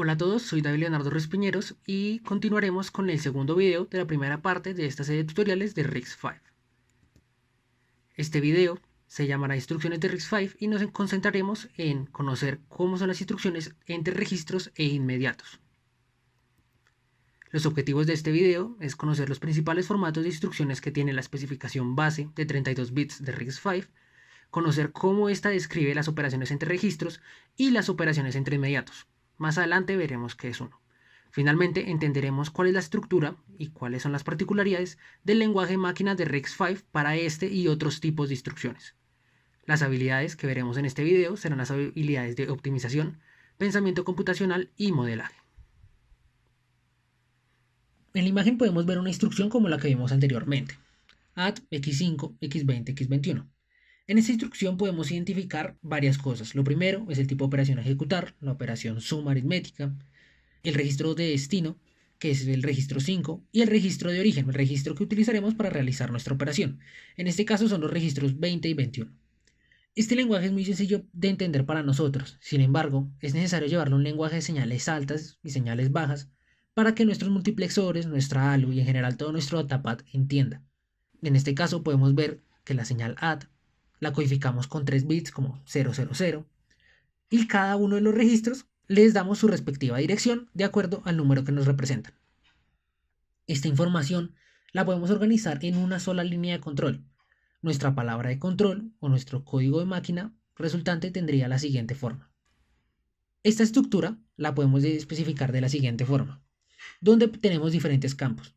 Hola a todos, soy David Leonardo Ruiz Piñeros y continuaremos con el segundo video de la primera parte de esta serie de tutoriales de RISC-V. Este video se llamará Instrucciones de RISC-V y nos concentraremos en conocer cómo son las instrucciones entre registros e inmediatos. Los objetivos de este video es conocer los principales formatos de instrucciones que tiene la especificación base de 32 bits de RISC-V, conocer cómo esta describe las operaciones entre registros y las operaciones entre inmediatos. Más adelante veremos qué es uno. Finalmente entenderemos cuál es la estructura y cuáles son las particularidades del lenguaje máquina de RISC-V para este y otros tipos de instrucciones. Las habilidades que veremos en este video serán las habilidades de optimización, pensamiento computacional y modelaje. En la imagen podemos ver una instrucción como la que vimos anteriormente, add x5, x20, x21. En esta instrucción podemos identificar varias cosas. Lo primero es el tipo de operación a ejecutar, la operación suma aritmética, el registro de destino, que es el registro 5, y el registro de origen, el registro que utilizaremos para realizar nuestra operación. En este caso son los registros 20 y 21. Este lenguaje es muy sencillo de entender para nosotros, sin embargo, es necesario llevarlo a un lenguaje de señales altas y señales bajas para que nuestros multiplexores, nuestra ALU y en general todo nuestro datapad entienda. En este caso podemos ver que la señal add la codificamos con 3 bits como 000 y cada uno de los registros les damos su respectiva dirección de acuerdo al número que nos representan. Esta información la podemos organizar en una sola línea de control. Nuestra palabra de control o nuestro código de máquina resultante tendría la siguiente forma. Esta estructura la podemos especificar de la siguiente forma, donde tenemos diferentes campos.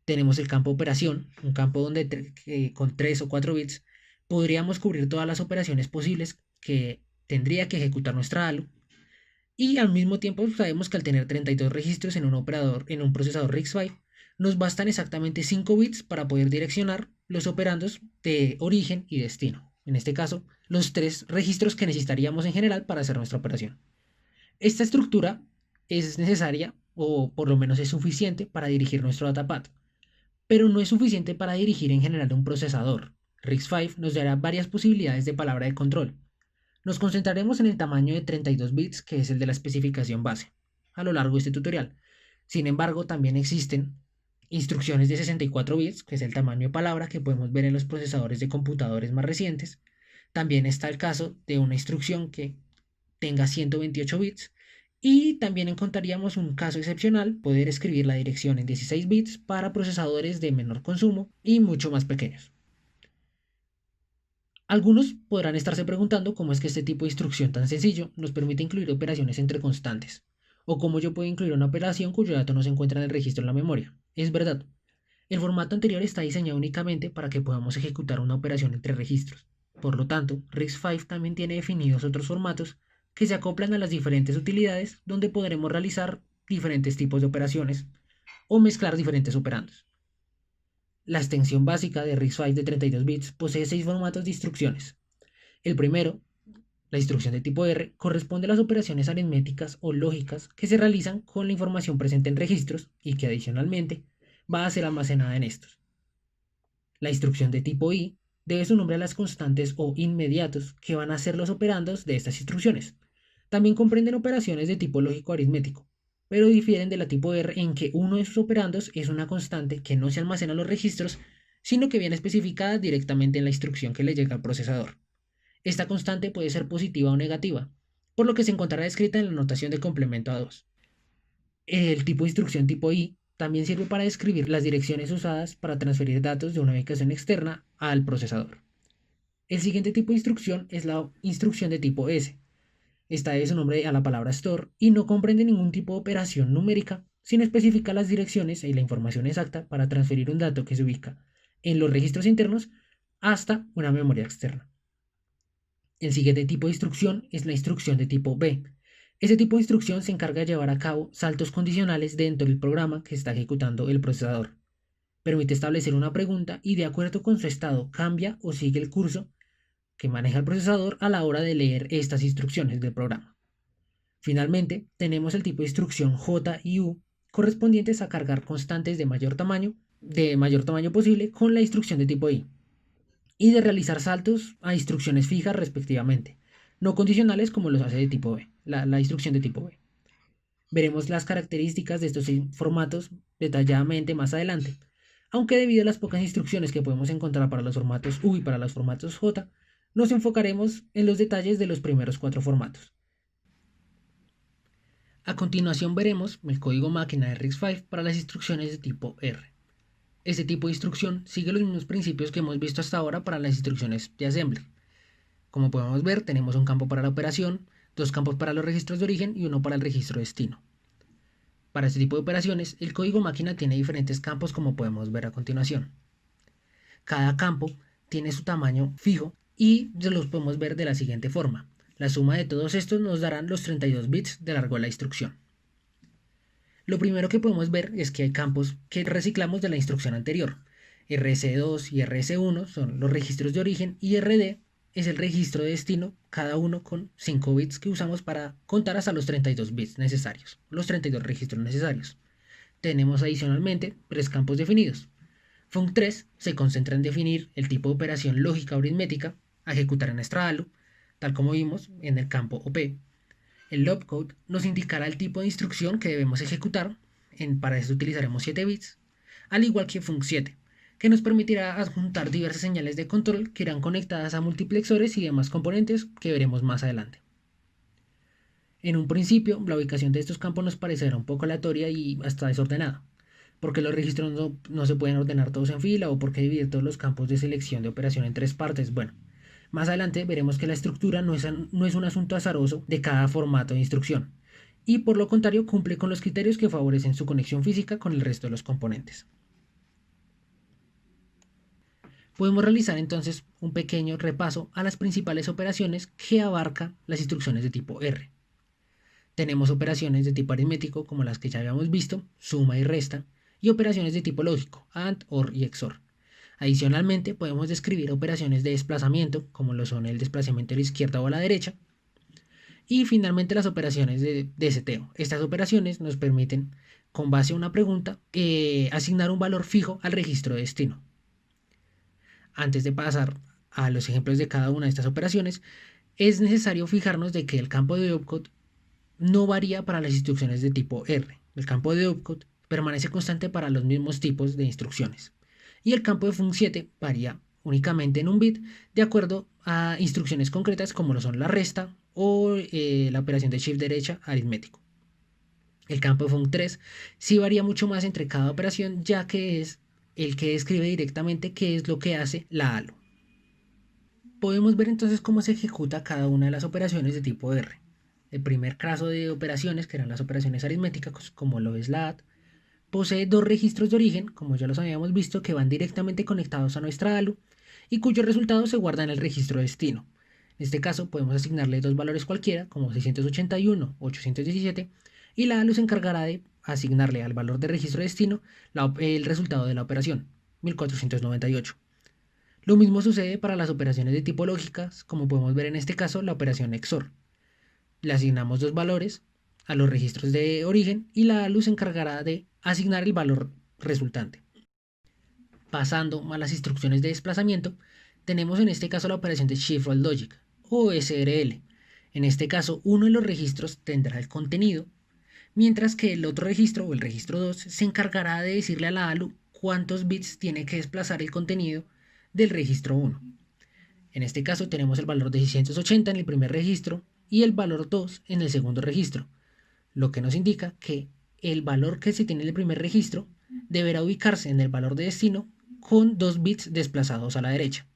Tenemos el campo operación, un campo donde con 3 o 4 bits podríamos cubrir todas las operaciones posibles que tendría que ejecutar nuestra ALU. Y al mismo tiempo sabemos que al tener 32 registros en un procesador RISC-V, nos bastan exactamente 5 bits para poder direccionar los operandos de origen y destino. En este caso, los 3 registros que necesitaríamos en general para hacer nuestra operación. Esta estructura es necesaria, o por lo menos es suficiente, para dirigir nuestro datapad, pero no es suficiente para dirigir en general un procesador. RISC-V nos dará varias posibilidades de palabra de control. Nos concentraremos en el tamaño de 32 bits, que es el de la especificación base, a lo largo de este tutorial. Sin embargo, también existen instrucciones de 64 bits, que es el tamaño de palabra que podemos ver en los procesadores de computadores más recientes. También está el caso de una instrucción que tenga 128 bits. Y también encontraríamos un caso excepcional, poder escribir la dirección en 16 bits para procesadores de menor consumo y mucho más pequeños. Algunos podrán estarse preguntando cómo es que este tipo de instrucción tan sencillo nos permite incluir operaciones entre constantes, o cómo yo puedo incluir una operación cuyo dato no se encuentra en el registro en la memoria. Es verdad, el formato anterior está diseñado únicamente para que podamos ejecutar una operación entre registros. Por lo tanto, RISC-V también tiene definidos otros formatos que se acoplan a las diferentes utilidades donde podremos realizar diferentes tipos de operaciones o mezclar diferentes operandos. La extensión básica de RISC-V de 32 bits posee 6 formatos de instrucciones. El primero, la instrucción de tipo R, corresponde a las operaciones aritméticas o lógicas que se realizan con la información presente en registros y que adicionalmente va a ser almacenada en estos. La instrucción de tipo I debe su nombre a las constantes o inmediatos que van a ser los operandos de estas instrucciones. También comprenden operaciones de tipo lógico aritmético, pero difieren de la tipo R en que uno de sus operandos es una constante que no se almacena en los registros, sino que viene especificada directamente en la instrucción que le llega al procesador. Esta constante puede ser positiva o negativa, por lo que se encontrará descrita en la notación de complemento a 2. El tipo de instrucción tipo I también sirve para describir las direcciones usadas para transferir datos de una ubicación externa al procesador. El siguiente tipo de instrucción es la instrucción de tipo S. Esta debe su nombre a la palabra store y no comprende ningún tipo de operación numérica, sino especifica las direcciones y la información exacta para transferir un dato que se ubica en los registros internos hasta una memoria externa. El siguiente tipo de instrucción es la instrucción de tipo B. Este tipo de instrucción se encarga de llevar a cabo saltos condicionales dentro del programa que está ejecutando el procesador. Permite establecer una pregunta y de acuerdo con su estado cambia o sigue el curso que maneja el procesador a la hora de leer estas instrucciones del programa. Finalmente, tenemos el tipo de instrucción J y U correspondientes a cargar constantes de mayor tamaño posible con la instrucción de tipo I y de realizar saltos a instrucciones fijas respectivamente, no condicionales como los hace de tipo B, la instrucción de tipo B. Veremos las características de estos formatos detalladamente más adelante, aunque debido a las pocas instrucciones que podemos encontrar para los formatos U y para los formatos J, nos enfocaremos en los detalles de los primeros 4 formatos. A continuación veremos el código máquina de RISC-V para las instrucciones de tipo R. Este tipo de instrucción sigue los mismos principios que hemos visto hasta ahora para las instrucciones de assembler. Como podemos ver, tenemos un campo para la operación, 2 campos para los registros de origen y uno para el registro de destino. Para este tipo de operaciones, el código máquina tiene diferentes campos como podemos ver a continuación. Cada campo tiene su tamaño fijo y los podemos ver de la siguiente forma. La suma de todos estos nos darán los 32 bits de largo de la instrucción. Lo primero que podemos ver es que hay campos que reciclamos de la instrucción anterior. RS2 y RS1 son los registros de origen y RD es el registro de destino, cada uno con 5 bits que usamos para contar hasta los 32 bits necesarios, los 32 registros necesarios. Tenemos adicionalmente 3 campos definidos. Func3 se concentra en definir el tipo de operación lógica o aritmética a ejecutar en nuestra ALU, tal como vimos en el campo OP. El opcode nos indicará el tipo de instrucción que debemos ejecutar, para esto utilizaremos 7 bits, al igual que func7, que nos permitirá adjuntar diversas señales de control que irán conectadas a multiplexores y demás componentes que veremos más adelante. En un principio, la ubicación de estos campos nos parecerá un poco aleatoria y hasta desordenada, porque los registros no se pueden ordenar todos en fila o porque dividir todos los campos de selección de operación en 3 partes. Bueno, más adelante veremos que la estructura no es un asunto azaroso de cada formato de instrucción, y por lo contrario cumple con los criterios que favorecen su conexión física con el resto de los componentes. Podemos realizar entonces un pequeño repaso a las principales operaciones que abarca las instrucciones de tipo R. Tenemos operaciones de tipo aritmético como las que ya habíamos visto, suma y resta, y operaciones de tipo lógico, AND, OR y XOR. Adicionalmente, podemos describir operaciones de desplazamiento, como lo son el desplazamiento a la izquierda o a la derecha, y finalmente las operaciones de seteo. Estas operaciones nos permiten, con base a una pregunta, asignar un valor fijo al registro de destino. Antes de pasar a los ejemplos de cada una de estas operaciones, es necesario fijarnos de que el campo de opcode no varía para las instrucciones de tipo R. El campo de opcode permanece constante para los mismos tipos de instrucciones. Y el campo de func7 varía únicamente en un bit de acuerdo a instrucciones concretas como lo son la resta o la operación de shift derecha aritmético. El campo de func3 sí varía mucho más entre cada operación, ya que es el que describe directamente qué es lo que hace la ALU. Podemos ver entonces cómo se ejecuta cada una de las operaciones de tipo R. El primer caso de operaciones, que eran las operaciones aritméticas, como lo es la AD, posee 2 registros de origen, como ya los habíamos visto, que van directamente conectados a nuestra ALU y cuyos resultados se guardan en el registro de destino. En este caso podemos asignarle 2 valores cualquiera, como 681 o 817, y la ALU se encargará de asignarle al valor de registro de destino el resultado de la operación, 1498. Lo mismo sucede para las operaciones de tipo lógicas, como podemos ver en este caso la operación XOR. Le asignamos 2 valores a los registros de origen y la ALU se encargará de asignar el valor resultante. Pasando a las instrucciones de desplazamiento, tenemos en este caso la operación de Shift Right Logic o SRL. En este caso, uno de los registros tendrá el contenido, mientras que el otro registro o el registro 2 se encargará de decirle a la ALU cuántos bits tiene que desplazar el contenido del registro 1. En este caso tenemos el valor de 680 en el primer registro y el valor 2 en el segundo registro, lo que nos indica que el valor que se tiene en el primer registro deberá ubicarse en el valor de destino con 2 bits desplazados a la derecha.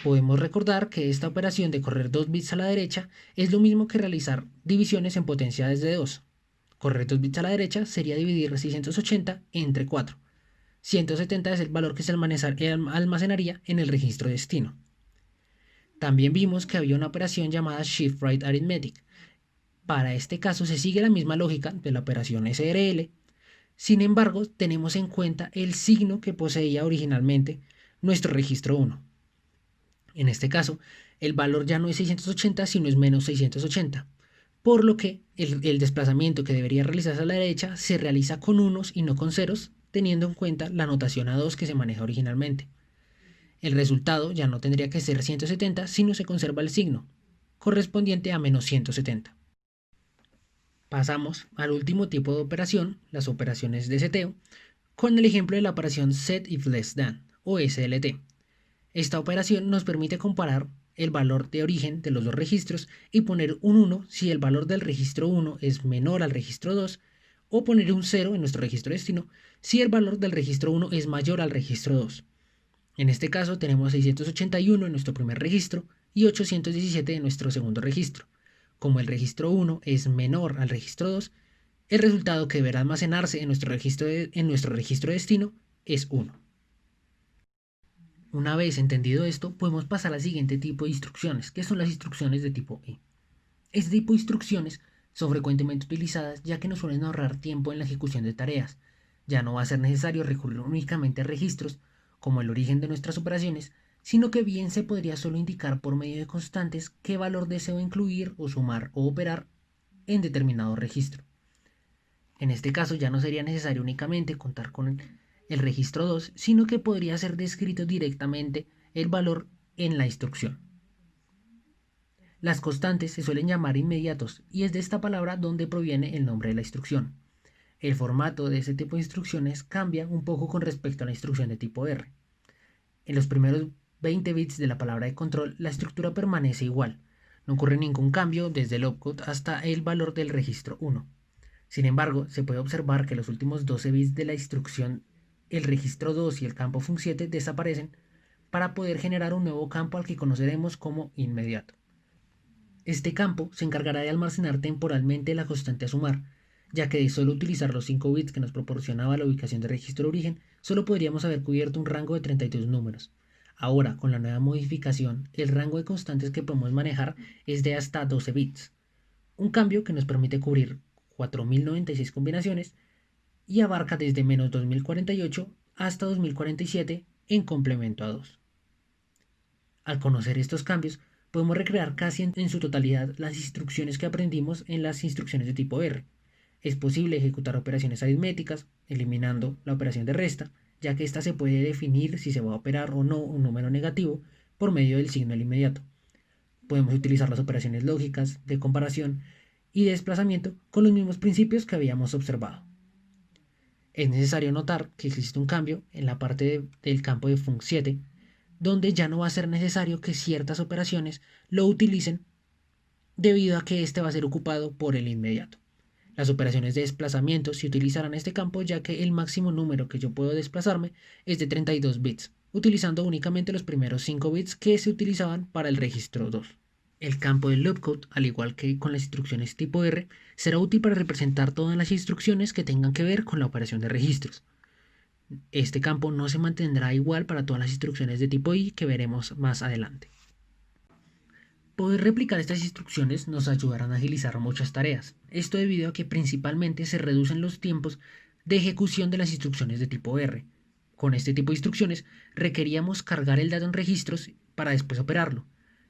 Podemos recordar que esta operación de correr 2 bits a la derecha es lo mismo que realizar divisiones en potencia desde 2. Correr 2 bits a la derecha sería dividir 680 entre 4. 170 es el valor que se almacenaría en el registro de destino. También vimos que había una operación llamada Shift Right Arithmetic. Para este caso se sigue la misma lógica de la operación SRL. Sin embargo, tenemos en cuenta el signo que poseía originalmente nuestro registro 1. En este caso, el valor ya no es 680, sino es menos 680, por lo que el desplazamiento que debería realizarse a la derecha se realiza con unos y no con ceros, teniendo en cuenta la notación A2 que se maneja originalmente. El resultado ya no tendría que ser 170, sino se conserva el signo, correspondiente a menos 170. Pasamos al último tipo de operación, las operaciones de seteo, con el ejemplo de la operación set if less than o SLT. Esta operación nos permite comparar el valor de origen de los dos registros y poner un 1 si el valor del registro 1 es menor al registro 2 o poner un 0 en nuestro registro destino si el valor del registro 1 es mayor al registro 2. En este caso tenemos 681 en nuestro primer registro y 817 en nuestro segundo registro. Como el registro 1 es menor al registro 2, el resultado que deberá almacenarse en nuestro registro destino es 1. Una vez entendido esto, podemos pasar al siguiente tipo de instrucciones, que son las instrucciones de tipo E. Este tipo de instrucciones son frecuentemente utilizadas ya que nos suelen ahorrar tiempo en la ejecución de tareas. Ya no va a ser necesario recurrir únicamente a registros, como el origen de nuestras operaciones, sino que bien se podría solo indicar por medio de constantes qué valor deseo incluir o sumar o operar en determinado registro. En este caso ya no sería necesario únicamente contar con el registro 2, sino que podría ser descrito directamente el valor en la instrucción. Las constantes se suelen llamar inmediatos y es de esta palabra donde proviene el nombre de la instrucción. El formato de este tipo de instrucciones cambia un poco con respecto a la instrucción de tipo R. En los primeros 20 bits de la palabra de control, la estructura permanece igual. No ocurre ningún cambio desde el opcode hasta el valor del registro 1. Sin embargo, se puede observar que los últimos 12 bits de la instrucción, el registro 2 y el campo func7 desaparecen para poder generar un nuevo campo al que conoceremos como inmediato. Este campo se encargará de almacenar temporalmente la constante a sumar, ya que de solo utilizar los 5 bits que nos proporcionaba la ubicación de registro de origen, solo podríamos haber cubierto un rango de 32 números. Ahora, con la nueva modificación, el rango de constantes que podemos manejar es de hasta 12 bits, un cambio que nos permite cubrir 4096 combinaciones y abarca desde menos 2048 hasta 2047 en complemento a 2. Al conocer estos cambios, podemos recrear casi en su totalidad las instrucciones que aprendimos en las instrucciones de tipo R. Es posible ejecutar operaciones aritméticas, eliminando la operación de resta, ya que ésta se puede definir si se va a operar o no un número negativo por medio del signo del inmediato. Podemos utilizar las operaciones lógicas, de comparación y de desplazamiento con los mismos principios que habíamos observado. Es necesario notar que existe un cambio en la parte del campo de func7, donde ya no va a ser necesario que ciertas operaciones lo utilicen debido a que este va a ser ocupado por el inmediato. Las operaciones de desplazamiento se utilizarán este campo ya que el máximo número que yo puedo desplazarme es de 32 bits, utilizando únicamente los primeros 5 bits que se utilizaban para el registro 2. El campo del loopcode, al igual que con las instrucciones tipo R, será útil para representar todas las instrucciones que tengan que ver con la operación de registros. Este campo no se mantendrá igual para todas las instrucciones de tipo I que veremos más adelante. Poder replicar estas instrucciones nos ayudarán a agilizar muchas tareas. Esto debido a que principalmente se reducen los tiempos de ejecución de las instrucciones de tipo R. Con este tipo de instrucciones requeríamos cargar el dato en registros para después operarlo.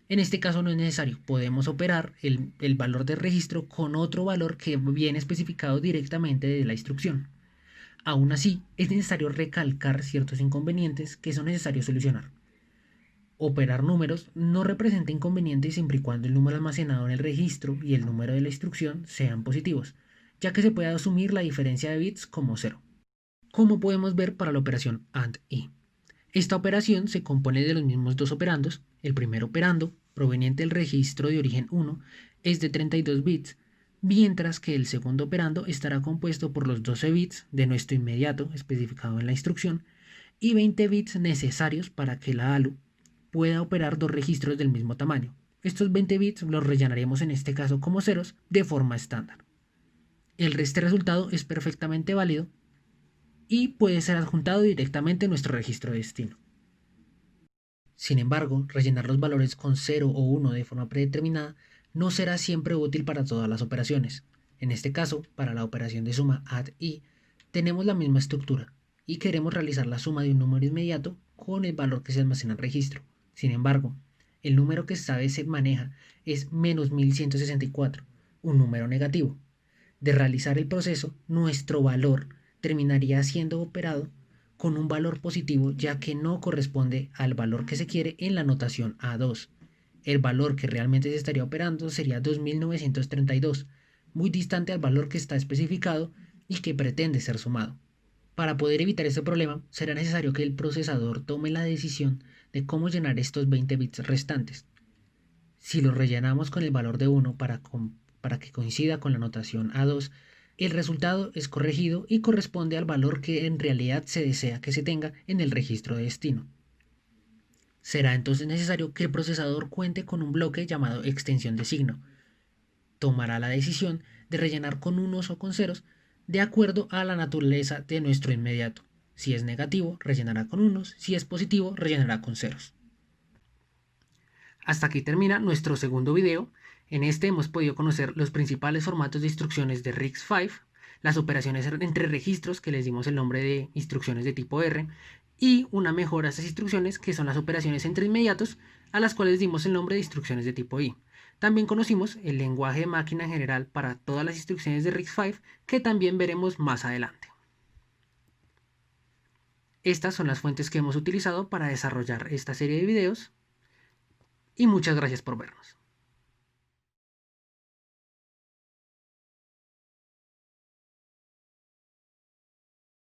En este caso no es necesario, podemos operar el valor del registro con otro valor que viene especificado directamente de la instrucción. Aún así, es necesario recalcar ciertos inconvenientes que son necesarios solucionar. Operar números no representa inconvenientes siempre y cuando el número almacenado en el registro y el número de la instrucción sean positivos, ya que se puede asumir la diferencia de bits como 0. Como podemos ver para la operación AND-I. Esta operación se compone de los mismos dos operandos. El primer operando, proveniente del registro de origen 1, es de 32 bits, mientras que el segundo operando estará compuesto por los 12 bits de nuestro inmediato especificado en la instrucción y 20 bits necesarios para que la ALU pueda operar dos registros del mismo tamaño. Estos 20 bits los rellenaremos en este caso como ceros de forma estándar. El resultado es perfectamente válido y puede ser adjuntado directamente en nuestro registro de destino. Sin embargo, rellenar los valores con 0 o 1 de forma predeterminada no será siempre útil para todas las operaciones. En este caso, para la operación de suma ADD-I, tenemos la misma estructura y queremos realizar la suma de un número inmediato con el valor que se almacena en el registro. Sin embargo, el número que esta vez se maneja es menos 1164, un número negativo. De realizar el proceso, nuestro valor terminaría siendo operado con un valor positivo ya que no corresponde al valor que se quiere en la notación A2. El valor que realmente se estaría operando sería 2932, muy distante al valor que está especificado y que pretende ser sumado. Para poder evitar este problema, será necesario que el procesador tome la decisión de cómo llenar estos 20 bits restantes. Si los rellenamos con el valor de 1 para que coincida con la notación A2, el resultado es corregido y corresponde al valor que en realidad se desea que se tenga en el registro de destino. Será entonces necesario que el procesador cuente con un bloque llamado extensión de signo. Tomará la decisión de rellenar con unos o con ceros de acuerdo a la naturaleza de nuestro inmediato. Si es negativo, rellenará con unos; si es positivo, rellenará con ceros. Hasta aquí termina nuestro segundo video. En este hemos podido conocer los principales formatos de instrucciones de RISC-V, las operaciones entre registros que les dimos el nombre de instrucciones de tipo R, y una mejora a estas instrucciones que son las operaciones entre inmediatos, a las cuales dimos el nombre de instrucciones de tipo I. También conocimos el lenguaje de máquina en general para todas las instrucciones de RISC-V, que también veremos más adelante. Estas son las fuentes que hemos utilizado para desarrollar esta serie de videos y muchas gracias por vernos.